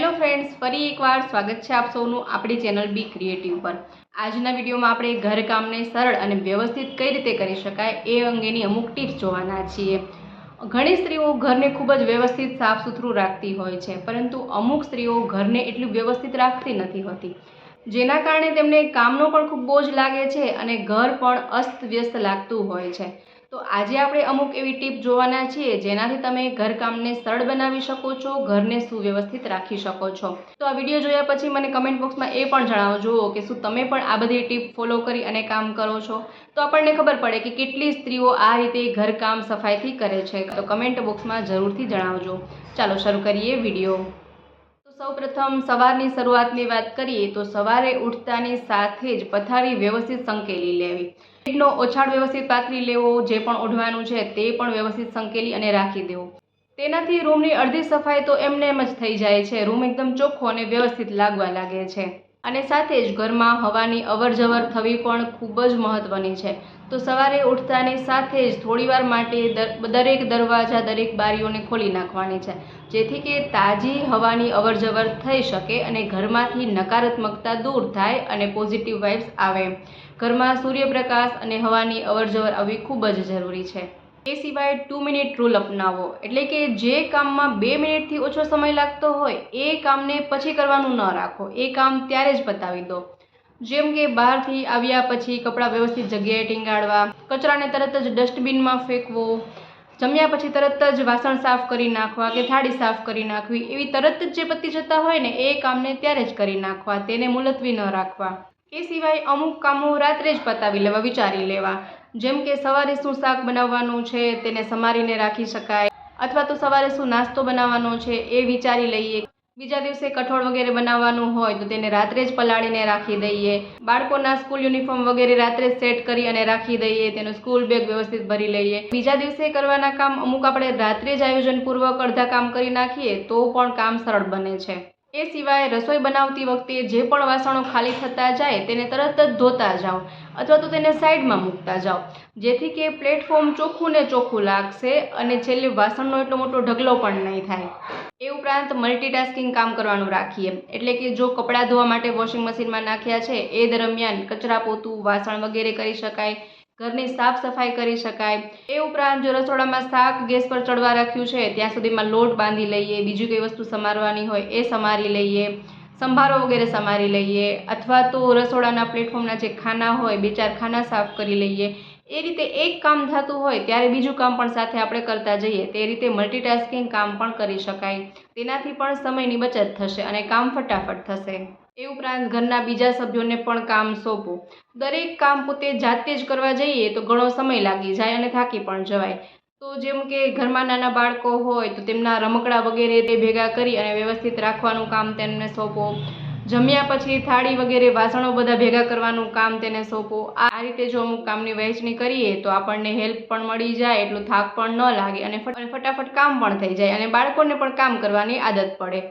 Hello friends, ફરી એકવાર સ્વાગત છે આપ સૌનું આપણી ચેનલ બી ક્રિએટિવ પર। આજના વિડીયોમાં આપણે ઘરકામને સરળ અને વ્યવસ્થિત કઈ રીતે કરી શકાય એ અંગેની અમુક ટિપ્સ જોવાના છીએ। ઘણી સ્ત્રીઓ ઘરને ખૂબ જ વ્યવસ્થિત સાફ સુથરું રાખતી હોય છે, પરંતુ અમુક સ્ત્રીઓ ઘરને એટલું વ્યવસ્થિત રાખતી નથી હોતી, જેના કારણે તેમને કામનો પણ ખૂબ બોજ લાગે છે અને ઘર પણ અસ્તવ્યસ્ત લાગતું હોય છે। તો આજે આપણે અમુક એવી ટીપ જોવાના છીએ જેનાથી તમે ઘરકામને સરળ બનાવી શકો છો, ઘરને સુવ્યવસ્થિત રાખી શકો છો। તો આ વિડીયો જોયા પછી મને કમેન્ટ બોક્સમાં એ પણ જણાવજો કે શું તમે પણ આ બધી ટીપ ફોલો કરી અને કામ કરો છો, તો આપણને ખબર પડે કે કેટલી સ્ત્રીઓ આ રીતે ઘરકામ સફાઈથી કરે છે। તો કમેન્ટ બોક્સમાં જરૂરથી જણાવજો। ચાલો શરૂ કરીએ વિડીયો। સૌપ્રથમ સવારની શરૂઆતની વાત કરીએ તો સવારે ઉઠતાની સાથે જ પથારી વ્યવસ્થિત સંકેલી લેવી, બેડનો ઓછાળ વ્યવસ્થિત પાથરી લેવો, જે પણ ઓઢવાનું છે તે પણ વ્યવસ્થિત સંકેલી અને રાખી દેવો। તેનાથી રૂમની અડધી સફાઈ તો એમને એમ જ થઈ જાય છે, રૂમ એકદમ ચોખ્ખો અને વ્યવસ્થિત લાગવા લાગે છે। અને સાથે જ ઘરમાં હવાની અવરજવર થવી પણ ખૂબ જ મહત્વની છે। તો સવારે ઉઠતાની સાથે જ થોડીવાર માટે દરેક દરવાજા દરેક બારીઓને ખોલી નાખવાની છે, જેથી કે તાજી હવાની અવરજવર થઈ શકે અને ઘરમાંથી નકારાત્મકતા દૂર થાય અને પોઝિટિવ વાઇબ્સ આવે। ઘરમાં સૂર્યપ્રકાશ અને હવાની અવરજવર આવવી ખૂબ જ જરૂરી છે। એ સિવાય 2 મિનિટ રૂલ અપનાવો, એટલે કે જે કામમાં 2 મિનિટથી ઓછો સમય લાગતો હોય એ કામને પછી કરવાનું ન રાખો, એ કામ ત્યારે જ પતાવી દો। જેમ કે બહારથી આવ્યા પછી કપડાં વ્યવસ્થિત જગ્યાએ ટીંગાડવા, કચરાને તરત જ ડસ્ટબિનમાં ફેંકવો, જમ્યા પછી તરત જ વાસણ સાફ કરી નાખવા કે થાળી સાફ કરી નાખવી, એવી તરત જ જે પતી જતા હોય ને એ કામને ત્યારે જ કરી નાખવા, તેને મુલતવી ન રાખવા। એ સિવાય અમુક કામો રાત્રે જ પતાવી લેવા, વિચારી લેવા, જેમ કે સવારે શું શાક બનાવવાનું છે તેને સમારીને રાખી શકાય, અથવા તો સવારે શું નાસ્તો બનાવવાનો છે એ વિચારી લઈએ। બીજા દિવસે કઠોળ વગેરે બનાવવાનું હોય તો તેને રાત્રે જ પલાળીને રાખી દઈએ। બાળકોના સ્કૂલ યુનિફોર્મ વગેરે રાત્રે જ સેટ કરી અને રાખી દઈએ, તેનું સ્કૂલ બેગ વ્યવસ્થિત ભરી લઈએ। બીજા દિવસે કરવાના કામ અમુક આપણે રાત્રે જ આયોજનપૂર્વક અડધા કામ કરી નાખીએ તો પણ કામ સરળ બને છે। એ સિવાય રસોઈ બનાવતી વખતે જે પણ વાસણો ખાલી થતા જાય તેને તરત જ ધોતા જાઓ, અથવા તો તેને સાઈડમાં મૂકતા જાઓ, જેથી કે પ્લેટફોર્મ ચોખ્ખું ને ચોખ્ખું લાગશે અને છેલ્લે વાસણનો એટલો મોટો ઢગલો પણ નહીં થાય। એ ઉપરાંત મલ્ટીટાસ્કિંગ કામ કરવાનું રાખીએ, એટલે કે જો કપડાં ધોવા માટે વોશિંગ મશીનમાં નાખ્યા છે એ દરમિયાન કચરા પોતું, વાસણ વગેરે કરી શકાય, ઘરની સાફ સફાઈ કરી શકાય। એ ઉપરાંત જો રસોડામાં શાક ગેસ પર ચડવા રાખ્યું છે ત્યાં સુધીમાં લોટ બાંધી લઈએ, બીજી કઈ વસ્તુ સમારવાની હોય એ સમારી લઈએ, સંભારો વગેરે સમારી લઈએ, અથવા તો રસોડાના પ્લેટફોર્મના જે ખાના હોય 2-4 ખાના સાફ કરી લઈએ। એ રીતે એક કામ થતું હોય ત્યારે બીજું કામ પણ સાથે આપણે કરતા જઈએ, તે રીતે મલ્ટીટાસ્કિંગ કામ પણ કરી શકાય। તેનાથી પણ સમયની બચત થશે અને કામ ફટાફટ થશે। એ ઉપરાંત ઘરના બીજા સભ્યોને પણ કામ સોંપો। દરેક કામ પોતે જાતે જ કરવા જઈએ તો ઘણો સમય લાગી જાય અને થાકી પણ જવાય। તો જેમ કે ઘરમાં નાના બાળકો હોય તો તેમના રમકડા વગેરે તે ભેગા કરી અને વ્યવસ્થિત રાખવાનું કામ તેમને સોંપો। જમ્યા પછી થાળી વગેરે વાસણો બધા ભેગા કરવાનું કામ તેને સોંપો। આ રીતે જો અમુક કામની વહેંચણી કરીએ તો આપણને હેલ્પ પણ મળી જાય, એટલો થાક પણ ન લાગે અને ફટાફટ કામ પણ થઈ જાય અને બાળકોને પણ કામ કરવાની આદત પડે।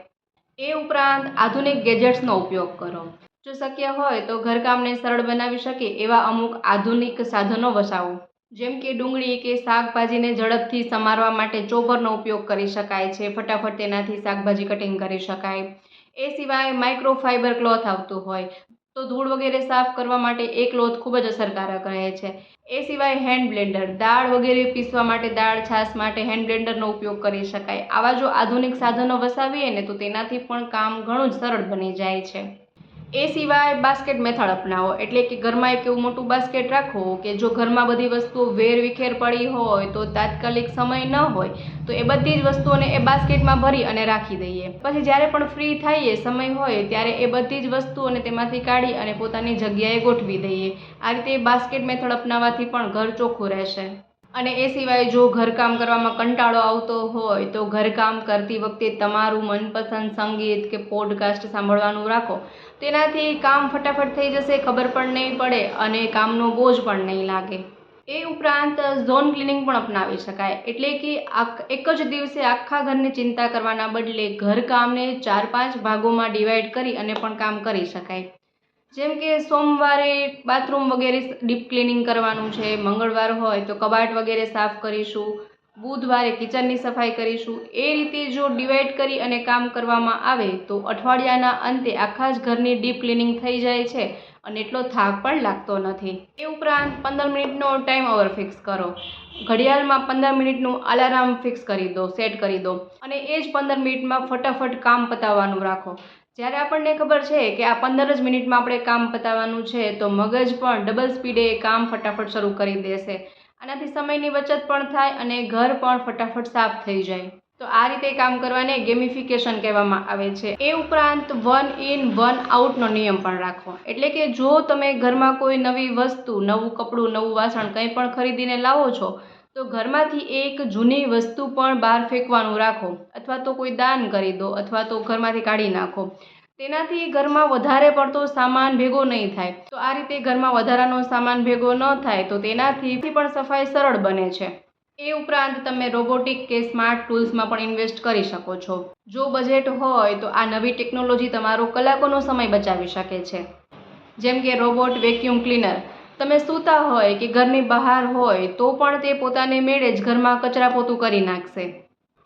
એ ઉપરાંત આધુનિક ગેજેટ્સનો ઉપયોગ કરો। જો શક્ય હોય તો ઘરકામને સરળ બનાવી શકે એવા અમુક આધુનિક સાધનો વસાવો, જેમ કે ડુંગળી કે શાકભાજીને ઝડપથી સમારવા માટે ચોપરનો ઉપયોગ કરી શકાય છે, ફટાફટ તેનાથી શાકભાજી કટિંગ કરી શકાય। એ સિવાય માઇક્રોફાઇબર ક્લોથ આવતું હોય તો ધૂળ વગેરે સાફ કરવા માટે એ ક્લોથ ખૂબ જ અસરકારક રહે છે। એ સિવાય હેન્ડ બ્લેન્ડર, દાળ વગેરે પીસવા માટે, દાળ છાશ માટે હેન્ડ બ્લેન્ડરનો ઉપયોગ કરી શકાય। આવા જો આધુનિક સાધનો વસાવીએ ને તો તેનાથી પણ કામ ઘણું જ સરળ બની જાય છે। એ સિવાય બાસ્કેટ મેથડ અપનાવો, એટલે કે ઘરમાં એક એવું મોટું બાસ્કેટ રાખો કે જો ઘરમાં બધી વસ્તુઓ વેરવિખેર પડી હોય તો તાત્કાલિક સમય ન હોય તો એ બધી જ વસ્તુઓને એ બાસ્કેટમાં ભરી અને રાખી દઈએ। પછી જ્યારે પણ ફ્રી થઈએ, સમય હોય ત્યારે એ બધી જ વસ્તુઓને તેમાંથી કાઢી અને પોતાની જગ્યાએ ગોઠવી દઈએ। આ રીતે બાસ્કેટ મેથડ અપનાવવાથી પણ ઘર ચોખ્ખું રહેશે। અને એ સિવાય જો ઘરકામ કરવામાં કંટાળો આવતો હોય તો ઘરકામ કરતી વખતે તમારું મનપસંદ સંગીત કે પોડકાસ્ટ સાંભળવાનું રાખો, તેનાથી કામ ફટાફટ થઈ જશે, ખબર પણ નહીં પડે અને કામનો બોજ પણ નહીં લાગે। એ ઉપરાંત ઝોન ક્લિનિંગ પણ અપનાવી શકાય, એટલે કે એક જ દિવસે આખા ઘરની ચિંતા કરવાના બદલે ઘરકામને 4-5 ભાગોમાં ડિવાઈડ કરી અને પણ કામ કરી શકાય। જેમ કે સોમવારે બાથરૂમ વગેરે ડીપ ક્લિનિંગ કરવાનું છે, મંગળવાર હોય તો કબાટ વગેરે સાફ કરીશું, બુધવારે કિચનની સફાઈ કરીશું. એ રીતે જો ડિવાઈડ કરી અને કામ કરવામાં આવે તો અઠવાડિયાના અંતે આખા જ ઘરની ડીપ ક્લિનિંગ થઈ જાય છે અને એટલો થાક પણ લાગતો નથી. એ ઉપરાંત 15 મિનિટનો ટાઈમ ઓવર ફિક્સ કરો. ઘડિયાળમાં 15 મિનિટનું અલાર્મ ફિક્સ કરી દો, સેટ કરી દો અને એ જ 15 મિનિટમાં ફટાફટ કામ પતાવવાનું રાખો. જ્યારે આપણને ખબર છે કે આ 15 જ મિનિટમાં આપણે કામ પતાવવાનું છે તો મગજ પણ ડબલ સ્પીડે કામ ફટાફટ શરૂ કરી દેશે. આનાથી સમયની બચત પણ થાય અને ઘર પણ ફટાફટ સાફ થઈ જાય. તો આ રીતે કામ કરવાને ગેમિફિકેશન કહેવામાં આવે છે. એ ઉપરાંત 1 in 1 આઉટનો નિયમ પણ રાખો. એટલે કે જો તમે ઘરમાં કોઈ નવી વસ્તુ, નવું કપડું, નવું વાસણ કંઈ પણ ખરીદીને લાવો છો તો ઘરમાંથી એક જૂની વસ્તુ પણ બહાર ફેંકવાનું રાખો, અથવા તો કોઈ દાન કરી દો, અથવા તો ઘરમાંથી કાઢી નાખો. તેનાથી ઘરમાં વધારે પડતો સામાન ભેગો નહીં થાય. તો આ રીતે ઘરમાં વધારાનો સામાન ભેગો ન થાય તો તેનાથી પણ સફાઈ સરળ બને છે. એ ઉપરાંત તમે રોબોટિક કે સ્માર્ટ ટૂલ્સમાં પણ ઇન્વેસ્ટ કરી શકો છો. જો બજેટ હોય તો આ નવી ટેકનોલોજી તમારો કલાકોનો સમય બચાવી શકે છે. જેમ કે રોબોટ વેક્યુમ ક્લીનર. તમે સૂતા હોય કે ઘરની બહાર હોય તો પણ તે પોતાને મેળે જ ઘરમાં કચરા પોતું કરી નાખશે.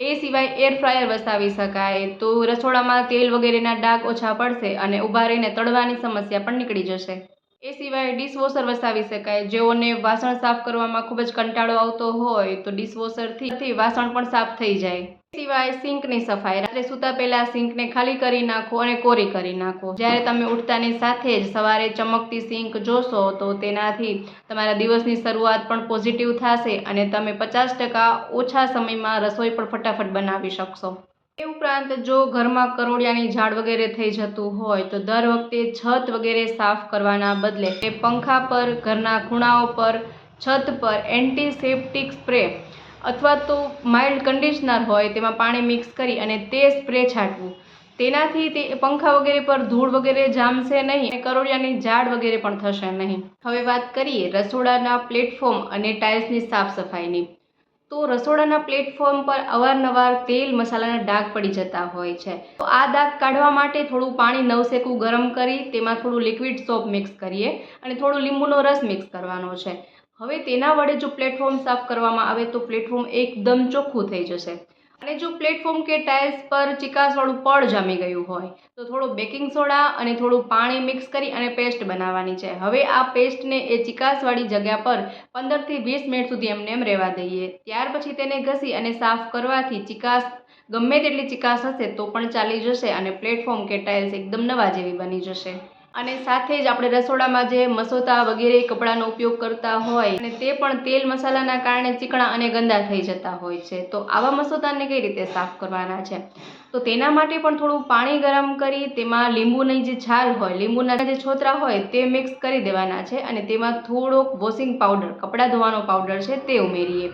એ સિવાય એર ફ્રાયર વસાવી શકાય તો રસોડામાં તેલ વગેરેના ડાઘ ઓછા પડશે અને ઊભા રહીને તળવાની સમસ્યા પણ નીકળી જશે. એ સિવાય ડિશવોશર વસાવી શકાય. જેઓને વાસણ સાફ કરવામાં ખૂબ જ કંટાળો આવતો હોય તો ડિશવોશરથી વાસણ પણ સાફ થઈ જાય. એ સિવાય સિંકની સફાઈ. રાત્રે સૂતા પહેલાં સિંકને ખાલી કરી નાખો અને કોરી કરી નાખો. જ્યારે તમે ઉઠતાની સાથે જ સવારે ચમકતી સિંક જોશો તો તેનાથી તમારા દિવસની શરૂઆત પણ પોઝિટિવ થશે અને તમે 50% ઓછા સમયમાં રસોઈ પણ ફટાફટ બનાવી શકશો. એ ઉપરાંત જો ઘરમાં કરોળિયાની ઝાડ વગેરે થઈ જતું હોય તો દર વખતે છત વગેરે સાફ કરવાના બદલે પંખા પર, ઘરના ખૂણાઓ પર, છત પર એન્ટીસેપ્ટિક સ્પ્રે અથવા તો માઇલ્ડ કન્ડિશનર હોય તેમાં પાણી મિક્સ કરી અને તે સ્પ્રે છાંટવું. તેનાથી તે પંખા વગેરે પર ધૂળ વગેરે જામશે નહીં અને કરોળિયાની ઝાડ વગેરે પણ થશે નહીં. હવે વાત કરીએ રસોડાના પ્લેટફોર્મ અને ટાઇલ્સની સાફ સફાઈની. તો રસોડાના પ્લેટફોર્મ પર અવારનવાર તેલ મસાલાના ડાઘ પડી જતા હોય છે. તો આ ડાઘ કાઢવા માટે થોડું પાણી નવસેકું ગરમ કરી તેમાં થોડું લિક્વિડ સોપ મિક્સ કરીએ અને થોડું લીંબુનો રસ મિક્સ કરવાનો છે. હવે તેના વડે જો પ્લેટફોર્મ સાફ કરવામાં આવે તો પ્લેટફોર્મ એકદમ ચોખ્ખું થઈ જશે. અને જો પ્લેટફોર્મ કે ટાઇલ્સ પર ચિકાસવાળું પડ જામી ગયું હોય તો થોડો બેકિંગ સોડા અને થોડું પાણી મિક્સ કરી અને પેસ્ટ બનાવવાની છે. હવે આ પેસ્ટને એ ચિકાસવાળી જગ્યા પર 15 થી 20 મિનિટ સુધી એમ રહેવા દઈએ. ત્યાર પછી તેને ઘસી અને સાફ કરવાથી ચિકાસ ગમે તેટલી ચિકાસ હશે તો પણ ચાલી જશે અને પ્લેટફોર્મ કે ટાઇલ્સ એકદમ નવા જેવી બની જશે. અને સાથે જ આપણે રસોડામાં જે મસોતા વગેરે કપડાનો ઉપયોગ કરતા હોય અને તે પણ તેલ મસાલાના કારણે ચીકણા અને ગંદા થઈ જતા હોય છે. તો આવા મસોતાને કઈ રીતે સાફ કરવાના છે તો તેના માટે પણ થોડું પાણી ગરમ કરી તેમાં લીંબુની જે છાલ હોય, લીંબુના જે છોતરા હોય તે મિક્સ કરી દેવાના છે અને તેમાં થોડોક વોશિંગ પાવડર, કપડાં ધોવાનો પાવડર છે તે ઉમેરીએ.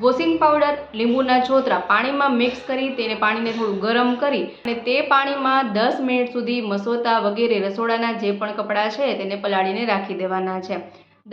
વોશિંગ પાવડર, લીંબુના છોતરા પાણીમાં મિક્સ કરી તેને પાણીને થોડું ગરમ કરી અને તે પાણીમાં 10 મિનિટ સુધી મસોતા વગેરે રસોડાના જે પણ કપડાં છે તેને પલાળીને રાખી દેવાના છે.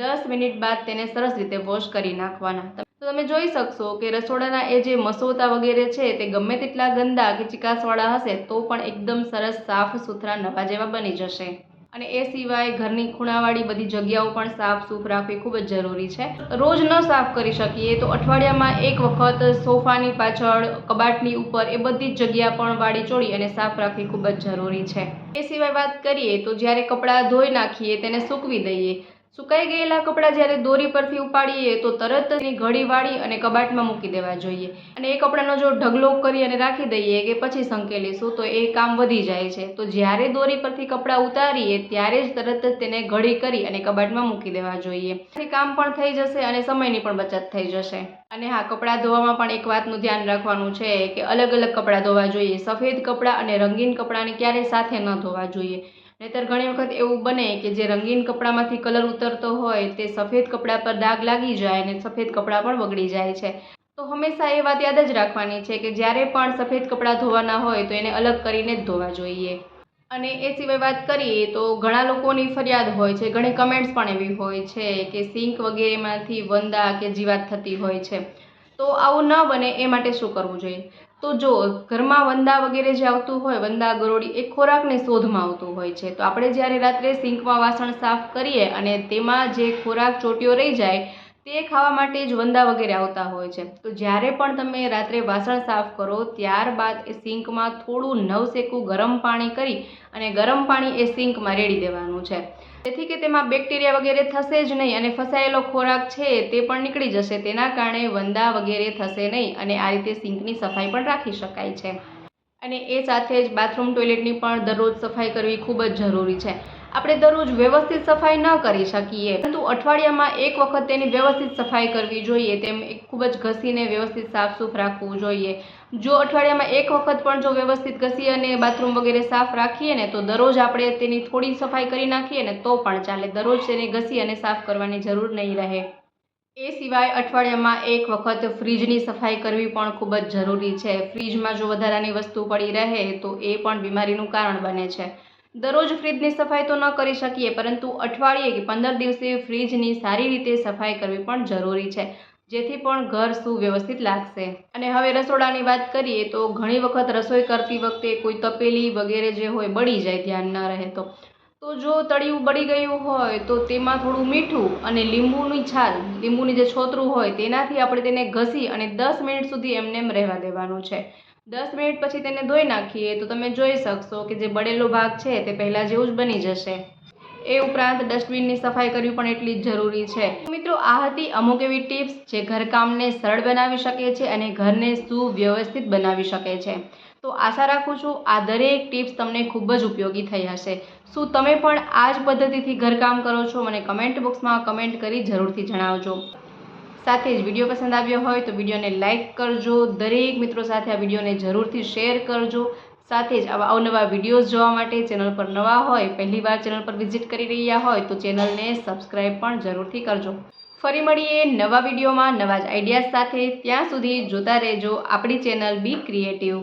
10 મિનિટ બાદ તેને સરસ રીતે વોશ કરી નાખવાના. તો તમે જોઈ શકશો કે રસોડાના એ જે મસોતા વગેરે છે તે ગમે તેટલા ગંદા કે ચિકાસવાળા હશે તો પણ એકદમ સરસ સાફ સુથરા નવા જેવા બની જશે. અને એ સિવાય ઘરની ખૂણાવાળી બધી જગ્યાઓ પણ સાફ સૂફ રાખવી ખૂબ જ જરૂરી છે. રોજ ન સાફ કરી શકીએ તો અઠવાડિયામાં એક વખત સોફાની પાછળ, કબાટની ઉપર એ બધી જ જગ્યા પણ વાળી ચોળી અને સાફ રાખવી ખૂબ જ જરૂરી છે. એ સિવાય વાત કરીએ તો જ્યારે કપડાં ધોઈ નાખીએ તેને સૂકવી દઈએ. સુકાઈ ગયેલા કપડાં જ્યારે દોરી પરથી ઉપાડીએ તો તરત જ ઘડી વાળી અને કબાટમાં મૂકી દેવા જોઈએ. અને એ કપડાનો જો ઢગલો કરી અને રાખી દઈએ કે પછી સંકેલીશું તો એ કામ વધી જાય છે. તો જ્યારે દોરી પરથી કપડાં ઉતારીએ ત્યારે જ તરત જ તેને ઘડી કરી અને કબાટમાં મૂકી દેવા જોઈએ. તેથી કામ પણ થઈ જશે અને સમયની પણ બચત થઈ જશે. અને હા, કપડાં ધોવામાં પણ એક વાતનું ધ્યાન રાખવાનું છે કે અલગ અલગ કપડાં ધોવા જોઈએ. સફેદ કપડાં અને રંગીન કપડાંને ક્યારેય સાથે ન ધોવા જોઈએ. નહીંતર ઘણી વખત એવું બને કે જે રંગીન કપડામાંથી કલર ઉતરતો હોય તે સફેદ કપડાં પર ડાઘ લાગી જાય અને સફેદ કપડાં પણ બગડી જાય છે. તો હંમેશા એ વાત યાદ જ રાખવાની છે કે જ્યારે પણ સફેદ કપડાં ધોવાના હોય તો એને અલગ કરીને જ ધોવા જોઈએ. અને એ સિવાય વાત કરીએ તો ઘણા લોકોની ફરિયાદ હોય છે, ઘણી કમેન્ટ્સ પણ એવી હોય છે કે સિંક વગેરેમાંથી વંદા કે જીવાત થતી હોય છે. તો આવું ન બને એ માટે શું કરવું જોઈએ? તો જો ઘરમાં વંદા વગેરે જે આવતું હોય, વંદા ગરોળી, એ ખોરાકની શોધમાં આવતું હોય છે. તો આપણે જ્યારે રાત્રે સિંકમાં વાસણ સાફ કરીએ અને તેમાં જે ખોરાક ચોંટ્યો રહી જાય તે ખાવા માટે જ વંદા વગેરે આવતા હોય છે. તો જ્યારે પણ તમે રાત્રે વાસણ સાફ કરો ત્યારબાદ એ સિંકમાં થોડું નવસેકું ગરમ પાણી કરી અને ગરમ પાણી એ સિંકમાં રેડી દેવાનું છે, જેથી કે તેમાં બેક્ટેરિયા વગેરે થશે જ નહીં અને ફસાયેલો ખોરાક છે તે પણ નીકળી જશે. તેના કારણે વંદા વગેરે થશે નહીં અને આ રીતે સિંકની સફાઈ પણ રાખી શકાય છે. અને એ સાથે જ બાથરૂમ ટોયલેટની પણ દરરોજ સફાઈ કરવી ખૂબ જ જરૂરી છે. આપણે દરરોજ વ્યવસ્થિત સફાઈ ન કરી શકીએ, પરંતુ અઠવાડિયામાં એક વખત તેની વ્યવસ્થિત સફાઈ કરવી જોઈએ. તેમ ખૂબ જ ઘસીને વ્યવસ્થિત સાફસૂફ રાખવું જોઈએ. જો અઠવાડિયામાં એક વખત પણ જો વ્યવસ્થિત ઘસી અને બાથરૂમ વગેરે સાફ રાખીએ ને તો દરરોજ આપણે તેની થોડી સફાઈ કરી નાખીએ ને તો પણ ચાલે. દરરોજ તેને ઘસી અને સાફ કરવાની જરૂર નહીં રહે. એ સિવાય અઠવાડિયામાં એક વખત ફ્રીજની સફાઈ કરવી પણ ખૂબ જ જરૂરી છે. ફ્રીજમાં જો વધારાની વસ્તુ પડી રહે તો એ પણ બીમારીનું કારણ બને છે. દરરોજ ફ્રીજની સફાઈ તો ન કરી શકીએ, પરંતુ અઠવાડિયે કે 15 દિવસે ફ્રીજની સારી રીતે સફાઈ કરવી પણ જરૂરી છે, જેથી પણ ઘર સુવ્યવસ્થિત લાગશે. અને હવે રસોડાની વાત કરીએ તો ઘણી વખત રસોઈ કરતી વખતે કોઈ તપેલી વગેરે જે હોય બળી જાય, ધ્યાન ન રહે તો જો તળિયું બળી ગયું હોય તો તેમાં થોડું મીઠું અને લીંબુની છાલ, લીંબુની જે છોતરું હોય તેનાથી આપણે તેને ઘસી અને 10 મિનિટ સુધી એમનેમ રહેવા દેવાનું છે. 10 મિનિટ પછી તેને ધોઈ નાખીએ તો તમે જોઈ શકશો કે જે બળેલો ભાગ છે તે પહેલાં જેવું જ બની જશે. એ ઉપરાંત ડસ્ટબિનની સફાઈ કરવી પણ એટલી જ જરૂરી છે. મિત્રો, આ હતી અમુક એવી ટિપ્સ જે ઘરકામને સરળ બનાવી શકે છે અને ઘરને સુવ્યવસ્થિત બનાવી શકે છે. તો આશા રાખું છું આ દરેક ટિપ્સ તમને ખૂબ જ ઉપયોગી થઈ હશે. શું તમે પણ આ જ પદ્ધતિથી ઘરકામ કરો છો? મને કમેન્ટ બોક્સમાં કમેન્ટ કરી જરૂરથી જણાવજો. સાથે જ વિડીયો પસંદ આવ્યો હોય તો વિડીયોને લાઇક કરજો. દરેક મિત્રો સાથે આ વિડીયોને જરૂરથી શેર કરજો. સાથે જ આવા અવનવા વિડીયોઝ જોવા માટે ચેનલ પર નવા હોય, પહેલીવાર ચેનલ પર વિઝિટ કરી રહ્યા હોય તો ચેનલને સબસ્ક્રાઈબ પણ જરૂરથી કરજો. ફરી મળીએ નવા વિડીયોમાં નવા જ આઈડિયાઝ સાથે. ત્યાં સુધી જોતા રહેજો આપણી ચેનલ બી ક્રિએટિવ.